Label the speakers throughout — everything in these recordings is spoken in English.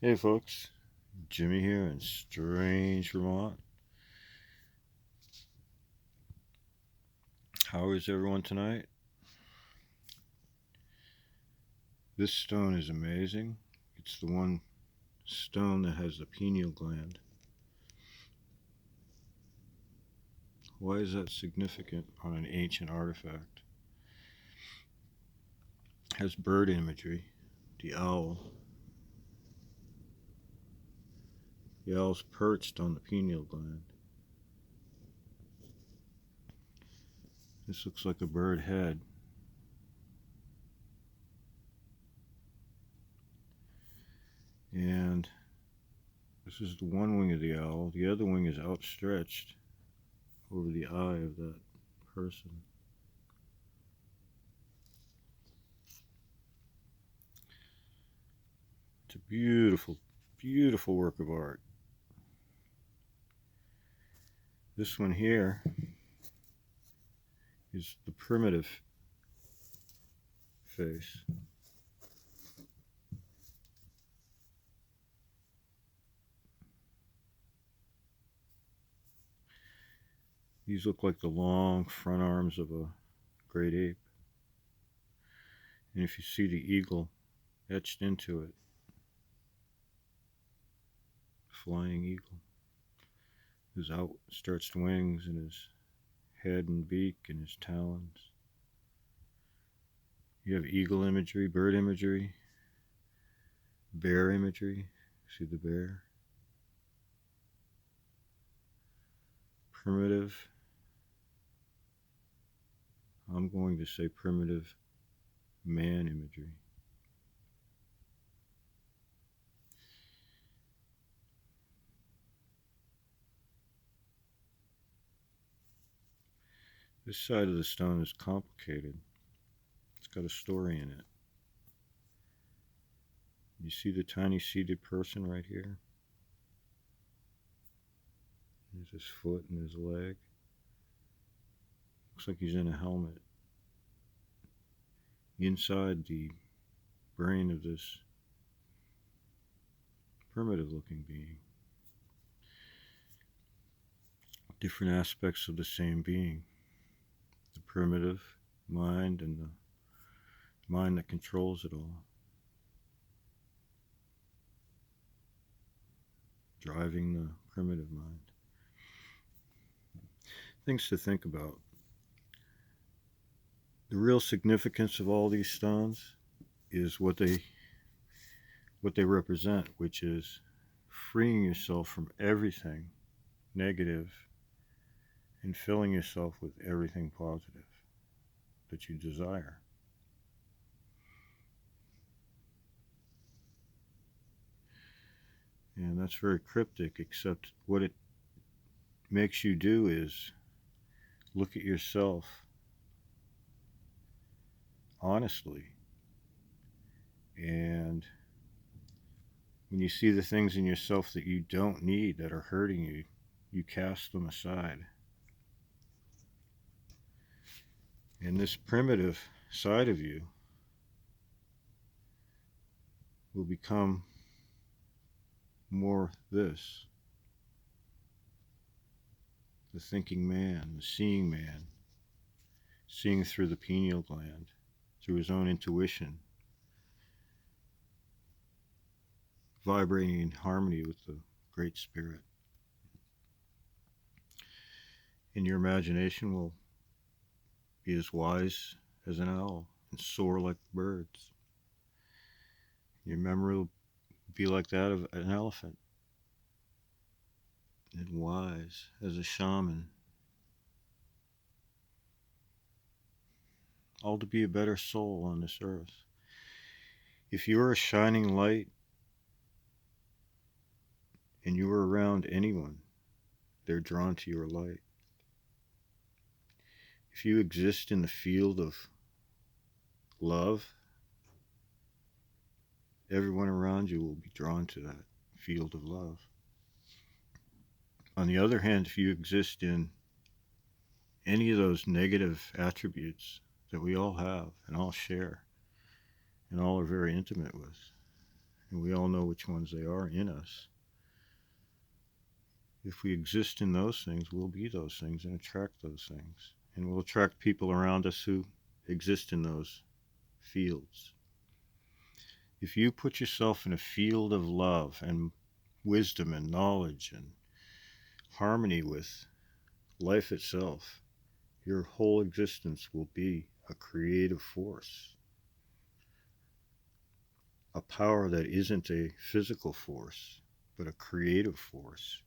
Speaker 1: Hey folks, Jimmy here in strange Vermont. How is everyone tonight? This stone is amazing. It's the one stone that has the pineal gland. Why is that significant on an ancient artifact? It has bird imagery. The owl. The owl's perched on the pineal gland. This looks like a bird head. And this is the one wing of the owl. The other wing is outstretched over the eye of that person. It's a beautiful, beautiful work of art. This one here is the primitive face. These look like the long front arms of a great ape. And if you see the eagle etched into it, flying eagle, his outstretched wings and his head and beak and his talons. You have eagle imagery, bird imagery, bear imagery. See the bear? Primitive. I'm going to say primitive man imagery. This side of the stone is complicated. It's got a story in it. You see the tiny seated person right here? There's his foot and his leg. Looks like he's in a helmet. Inside the brain of this primitive looking being. Different aspects of the same being. The primitive mind and the mind that controls it all. Driving the primitive mind. Things to think about. The real significance of all these stones is what they represent, which is freeing yourself from everything negative and filling yourself with everything positive that you desire. And that's very cryptic, except what it makes you do is look at yourself honestly. And when you see the things in yourself that you don't need, that are hurting you, you cast them aside. And this primitive side of you will become more this, the thinking man, the seeing man, seeing through the pineal gland, through his own intuition, vibrating in harmony with the Great Spirit. And your imagination will be as wise as an owl and soar like birds. Your memory will be like that of an elephant, and wise as a shaman. All to be a better soul on this earth. If you're a shining light and you're around anyone, they're drawn to your light. If you exist in the field of love, everyone around you will be drawn to that field of love. On the other hand, if you exist in any of those negative attributes that we all have and all share and all are very intimate with, and we all know which ones they are in us. If we exist in those things, we'll be those things and attract those things. And we'll attract people around us who exist in those fields. If you put yourself in a field of love and wisdom and knowledge and harmony with life itself, your whole existence will be a creative force, a power that isn't a physical force, but a creative force.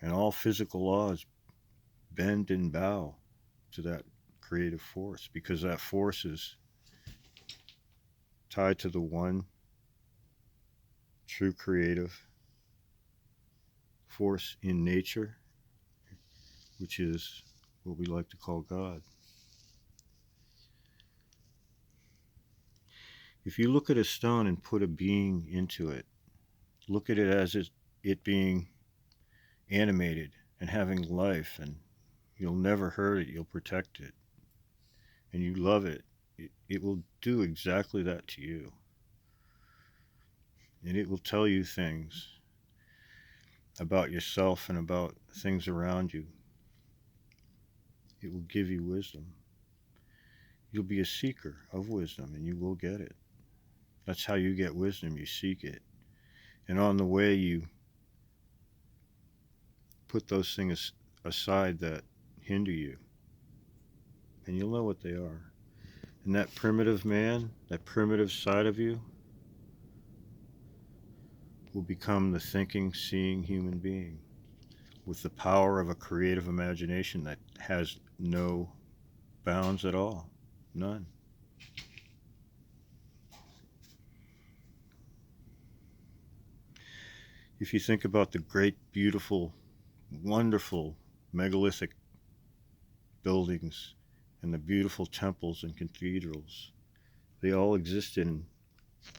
Speaker 1: And all physical laws bend and bow to that creative force because that force is tied to the one true creative force in nature, which is what we like to call God. If you look at a stone and put a being into it, look at it as it being animated and having life, and you'll never hurt it, you'll protect it, and you love it, it will do exactly that to you. And it will tell you things about yourself and about things around you. It will give you wisdom. You'll be a seeker of wisdom and you will get it. That's how you get wisdom, you seek it. And on the way, you put those things aside that hinder you, and you'll know what they are. And that primitive man, that primitive side of you, will become the thinking, seeing human being with the power of a creative imagination that has no bounds at all. None. If you think about the great, beautiful, wonderful megalithic buildings and the beautiful temples and cathedrals, they all existed in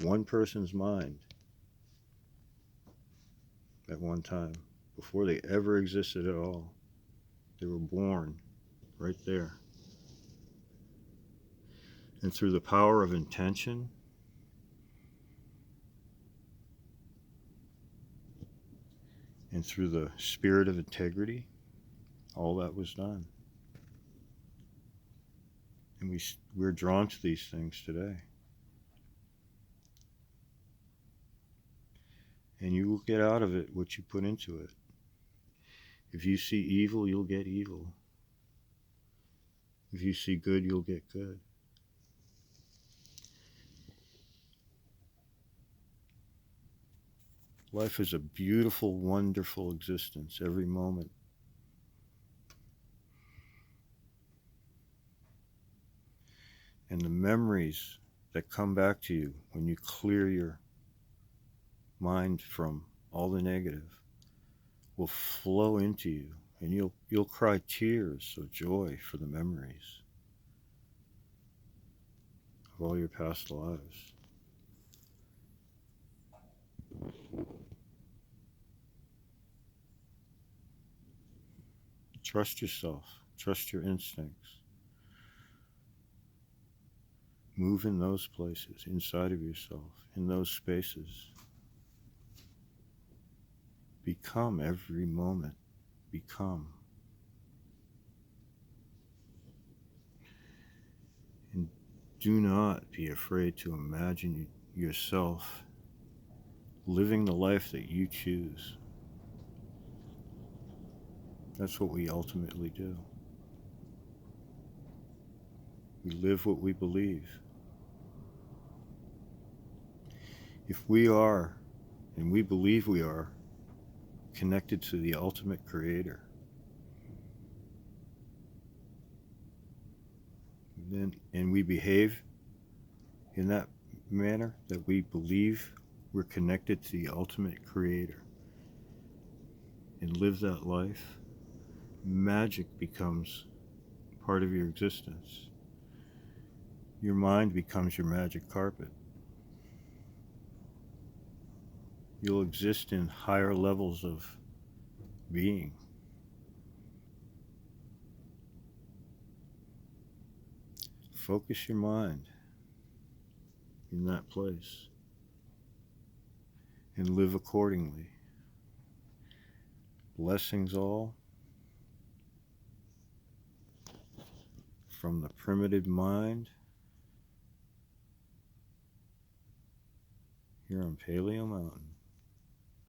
Speaker 1: one person's mind at one time before they ever existed at all. They were born right there. And through the power of intention and through the spirit of integrity, all that was done. And we're drawn to these things today. And you will get out of it what you put into it. If you see evil, you'll get evil. If you see good, you'll get good. Life is a beautiful, wonderful existence every moment. And the memories that come back to you when you clear your mind from all the negative will flow into you, and you'll cry tears of joy for the memories of all your past lives. Trust yourself. Trust your instincts. Move in those places, inside of yourself, in those spaces. Become every moment. Become. And do not be afraid to imagine yourself living the life that you choose. That's what we ultimately do. We live what we believe. If we are, and we believe we are, connected to the ultimate creator, and we behave in that manner that we believe we're connected to the ultimate creator and live that life, magic becomes part of your existence. Your mind becomes your magic carpet. You'll exist in higher levels of being. Focus your mind in that place. and live accordingly. Blessings all from the primitive mind here on Paleo Mountain.